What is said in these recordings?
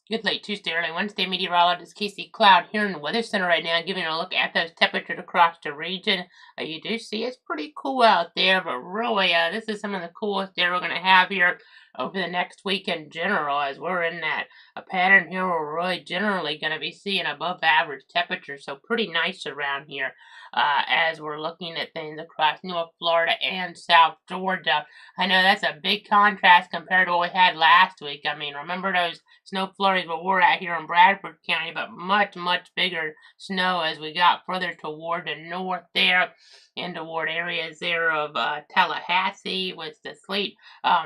Good late Tuesday, early Wednesday meteorologist Casey Cloud here in the Weather Center right now, giving a look at those temperatures across the region. You do see it's pretty cool out there, but really, this is some of the coolest day we're going to have here over the next week in general, as we're in that a pattern here. We're really generally going to be seeing above average temperatures, so pretty nice around here as we're looking at things across North Florida and South Georgia. I know that's a big contrast compared to what we had last week. I mean, remember those snow flurries where we're at here in Bradford County, but much, much bigger snow as we got further toward the north there and toward areas there of Tallahassee with the sleet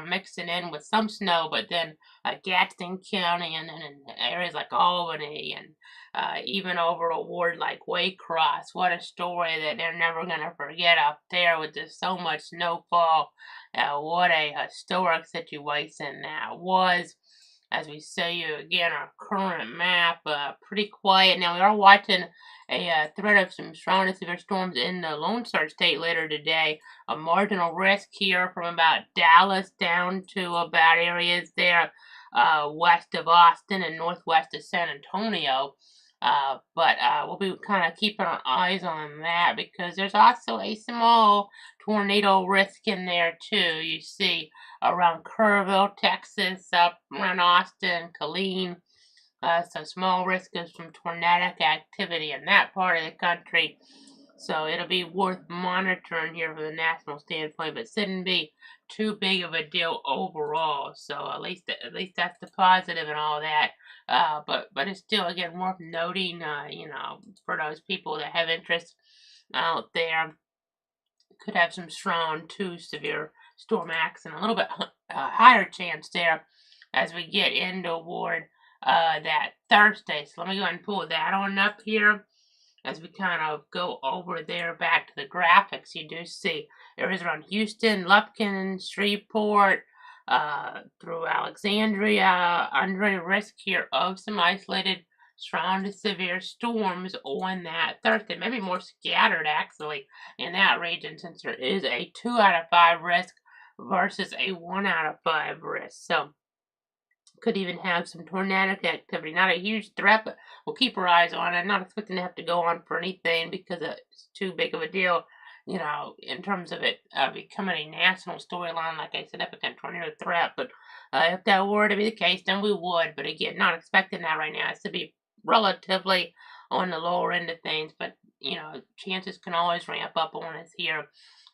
mixing in with some snow, but then Gadsden County and then in areas like Albany and even over toward like Waycross. What a story that they're never going to forget up there with just so much snowfall. What a historic situation that was. As we show you again our current map, pretty quiet. Now we are watching a threat of some strong to severe storms in the Lone Star State later today. A marginal risk here from about Dallas down to about areas there west of Austin and northwest of San Antonio. But we'll be kind of keeping our eyes on that because there's also a small tornado risk in there too. You see around Kerrville, Texas, up around Austin, Killeen. So small risk of some tornadic activity in that part of the country. So it'll be worth monitoring here from the national standpoint, but shouldn't be too big of a deal overall. So at least that's the positive and all that. But it's still again worth noting, for those people that have interest out there, could have some strong to severe storm acts and a little bit higher chance there as we get in toward that Thursday. So let me go ahead and pull that on up here as we kind of go over there back to the graphics. You do see areas around Houston, Lufkin, Shreveport, through Alexandria, under risk here of some isolated strong to severe storms on that Thursday, maybe more scattered actually in that region since there is a 2 out of 5 risk versus a 1 out of 5 risk. So could even have some tornadic activity. Not a huge threat, but we'll keep our eyes on it. Not expecting to have to go on for anything because it's too big of a deal, in terms of it becoming a national storyline, like a significant tornado threat. But if that were to be the case, then we would. But again, not expecting that right now. It's to be relatively on the lower end of things, but chances can always ramp up on us here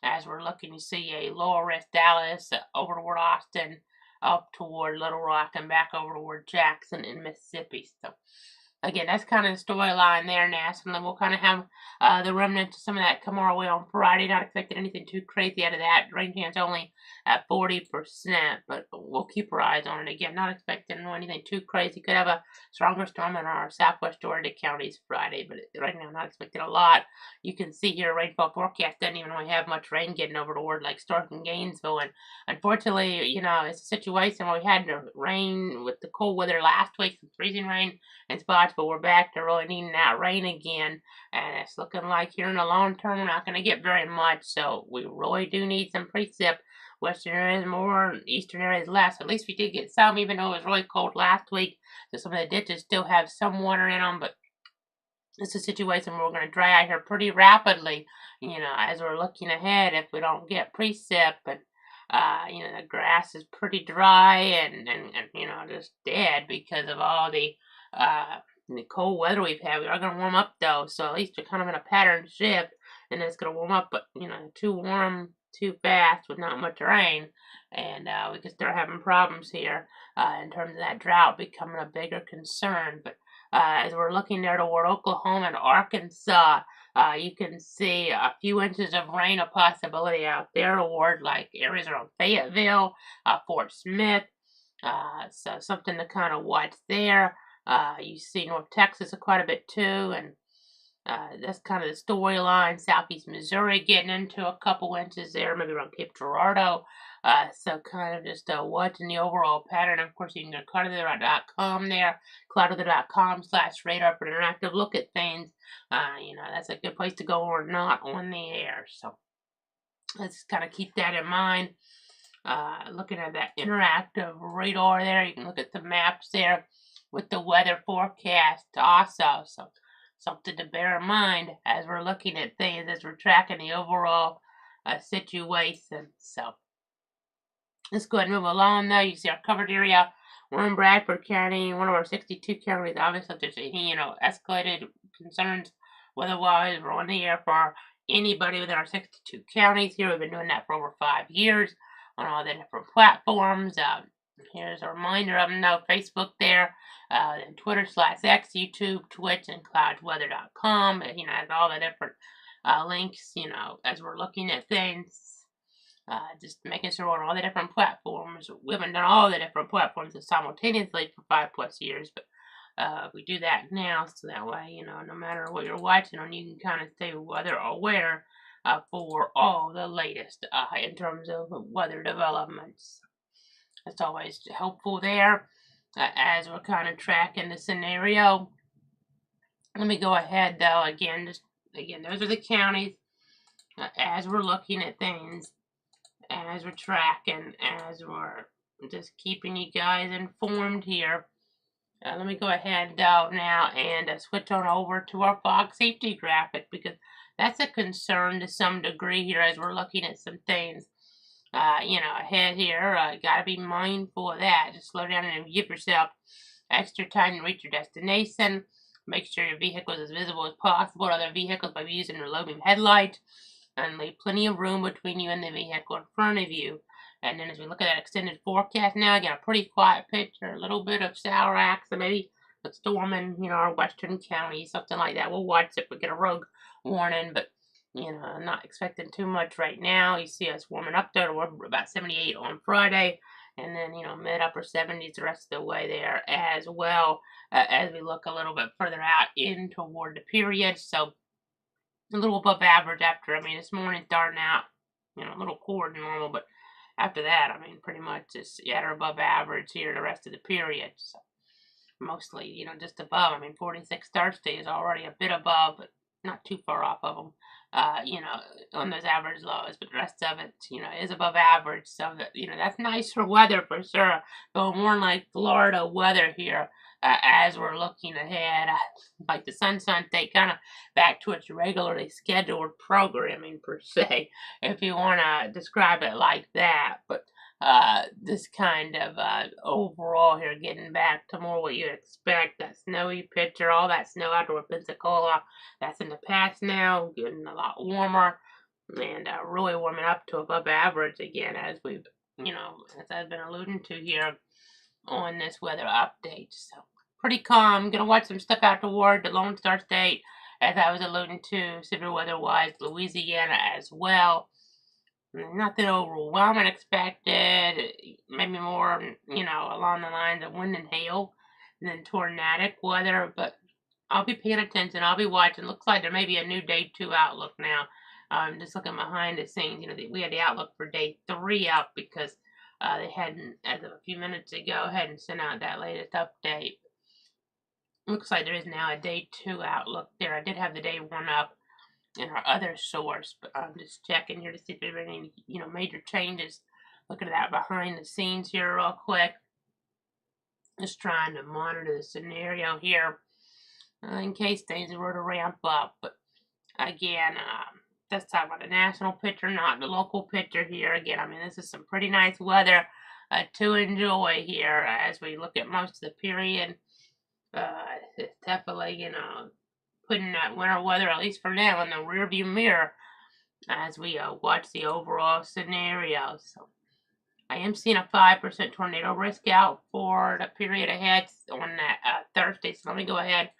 as we're looking to see a lower risk Dallas over toward Austin, up toward Little Rock and back over toward Jackson in Mississippi. So again, that's kind of the storyline there nationally. We'll kind of have the remnants of some of that come our way on Friday. Not expecting anything too crazy out of that. Rain chance only at 40%, but we'll keep our eyes on it. Again, not expecting anything too crazy. Could have a stronger storm in our southwest Georgia counties Friday, but right now not expecting a lot. You can see here rainfall forecast doesn't even really have much rain getting over toward like Stark and Gainesville. And unfortunately, it's a situation where we had the rain with the cold weather last week, some freezing rain in spots, but we're back to really needing that rain again. And it's looking like here in the long term, we're not going to get very much. So we really do need some precip. Western areas more, eastern areas less. At least we did get some, even though it was really cold last week. So some of the ditches still have some water in them, but it's a situation where we're going to dry out here pretty rapidly, as we're looking ahead if we don't get precip. And, the grass is pretty dry and just dead because of all the cold weather we've had. We are going to warm up, though, so at least we're kind of in a pattern shift, and it's going to warm up, but, too warm, too fast with not much rain, and we could start having problems here in terms of that drought becoming a bigger concern. But as we're looking there toward Oklahoma and Arkansas, you can see a few inches of rain, a possibility out there toward like areas around Fayetteville, Fort Smith. So something to kind of watch there. You see North Texas quite a bit too, and that's kind of the storyline. Southeast Missouri getting into a couple inches there, maybe around Cape Girardeau. So kind of just watching the overall pattern. Of course, you can go to cloudweather.com there, cloudweather.com/radar for an interactive look at things. That's a good place to go or not on the air. So let's kind of keep that in mind. Looking at that interactive radar there, you can look at the maps there. with the weather forecast also. So something to bear in mind as we're looking at things, as we're tracking the overall situation. So let's go ahead and move along though. You see our covered area. We're in Bradford County, one of our 62 counties. Obviously, if there's any, escalated concerns weather-wise, we're on the air for anybody within our 62 counties here. We've been doing that for over 5 years on all the different platforms. Here's a reminder of them, though. Facebook there, and Twitter/X, YouTube, Twitch, and cloudweather.com. Has all the different links, as we're looking at things. Just making sure on all the different platforms. We haven't done all the different platforms simultaneously for 5+ years, but we do that now, so that way, no matter what you're watching on, you can kind of stay weather aware for all the latest in terms of weather developments. That's always helpful there as we're kind of tracking the scenario. Let me go ahead, though, again, those are the counties as we're looking at things, as we're tracking, as we're just keeping you guys informed here. Let me go ahead now and switch on over to our fog safety graphic, because that's a concern to some degree here as we're looking at some things. Ahead here, got to be mindful of that. Just slow down and give yourself extra time to reach your destination. Make sure your vehicle is as visible as possible to other vehicles by using your low beam headlight, and leave plenty of room between you and the vehicle in front of you. And then as we look at that extended forecast now, again, a pretty quiet picture, a little bit of shower action, maybe a storm in, our western county, something like that. We'll watch if we get a rogue warning, but, I'm not expecting too much right now. You see us warming up there. We're about 78 on Friday, and then, mid-upper 70s the rest of the way there as well, as we look a little bit further out in toward the period. So a little above average after, this morning starting out, a little cooler than normal, but after that, pretty much it's at or above average here the rest of the period. So mostly, just above. 46 Thursday is already a bit above, but not too far off of them, on those average lows, but the rest of it, is above average. So that, that's nice for weather for sure. Going more like Florida weather here. As we're looking ahead, like the Sunshine State, kind of back to its regularly scheduled programming per se, if you want to describe it like that. But this kind of overall here, getting back to more what you expect, that snowy picture, all that snow out toward Pensacola, that's in the past now, getting a lot warmer, and really warming up to above average again, as we've, as I've been alluding to here on this weather update. So pretty calm. Gonna watch some stuff out toward the Lone Star State, as I was alluding to, severe weather-wise, Louisiana as well. Nothing overwhelming expected. Maybe more, along the lines of wind and hail than tornadic weather. But I'll be paying attention. I'll be watching. Looks like there may be a new day 2 outlook now. Just looking behind the scenes. We had the outlook for day 3 out because they hadn't, as of a few minutes ago, hadn't sent out that latest update. Looks like there is now a day 2 outlook there. I did have the day 1 up in our other source, but I'm just checking here to see if there's any, major changes. Looking at that behind the scenes here real quick. Just trying to monitor the scenario here in case things were to ramp up. But again, let's talk about the national picture, not the local picture here. Again, this is some pretty nice weather to enjoy here as we look at most of the period. It's definitely, putting that winter weather, at least for now, in the rearview mirror as we watch the overall scenario. So I am seeing a 5% tornado risk out for the period ahead on that Thursday. So let me go ahead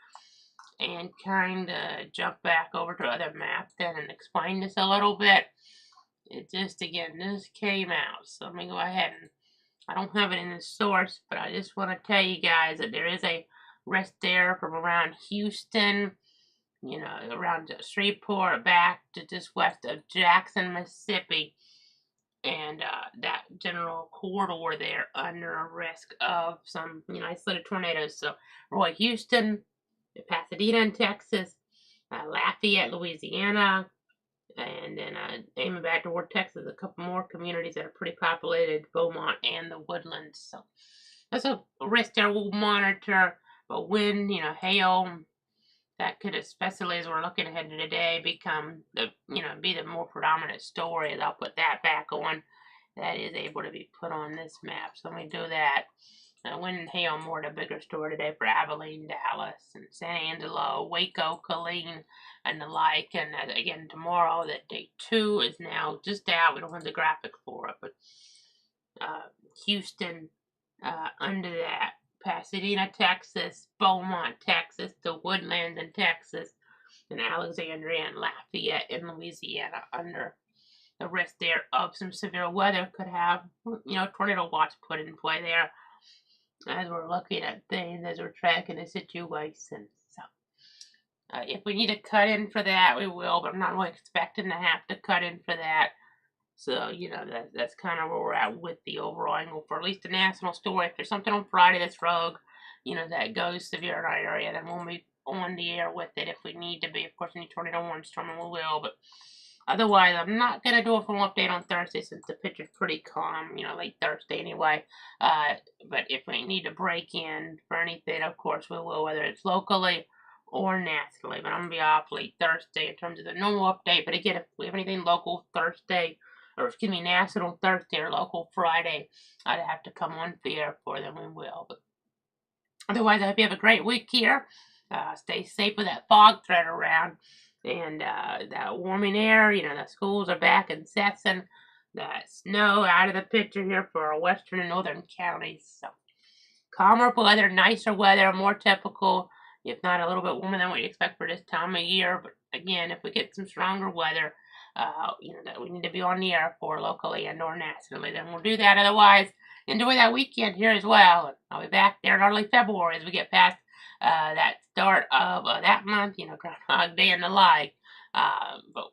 and kind of jump back over to other map then and explain this a little bit. It just, again, this came out. So let me go ahead and, I don't have it in the source, but I just want to tell you guys that there is a risk there from around Houston, around Shreveport back to just west of Jackson, Mississippi, and that general corridor there under a risk of some, isolated tornadoes. So Roy, Houston, Pasadena in Texas, Lafayette, Louisiana, and then aiming back toward Texas, a couple more communities that are pretty populated, Beaumont and the Woodlands. So That's a risk there we'll monitor, but wind, hail, that could, especially as we're looking ahead to today, become be the more predominant story. I'll put that back on. That is able to be put on this map. So let me do that. Wind and hail more the bigger story today for Abilene, Dallas, and San Angelo, Waco, Killeen, and the like. And again, tomorrow, that day 2 is now just out. We don't have the graphic for it, but Houston under that. Pasadena, Texas, Beaumont, Texas, the Woodlands in Texas, and Alexandria and Lafayette in Louisiana under the risk there of some severe weather. Could have, tornado watch put in play there as we're looking at things, as we're tracking the situation. So, if we need to cut in for that, we will, but I'm not really expecting to have to cut in for that. So, that's kind of where we're at with the overall angle for at least the national story. If there's something on Friday that's rogue, that goes severe in our area, then we'll be on the air with it if we need to be. Of course, any tornado warning storm, we will, but otherwise, I'm not going to do a full update on Thursday since the pitch is pretty calm, late Thursday anyway. But if we need to break in for anything, of course we will, whether it's locally or nationally. But I'm going to be off late Thursday in terms of the normal update. But again, if we have anything local Thursday, or excuse me, national Thursday or local Friday, I'd have to come on the air for them. We will. But otherwise, I hope you have a great week here. Stay safe with that fog threat around. And that warming air, the schools are back in session. The snow out of the picture here for our western and northern counties. So calmer weather, nicer weather, more typical, if not a little bit warmer than what you expect for this time of year. But again, if we get some stronger weather, that we need to be on the air for locally and or nationally, then we'll do that. Otherwise, enjoy that weekend here as well. I'll be back there in early February as we get past that start of that month, Groundhog Day and the like. But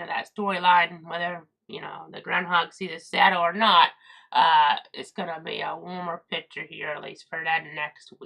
that storyline, whether, the groundhog sees a shadow or not, it's going to be a warmer picture here, at least for that next week.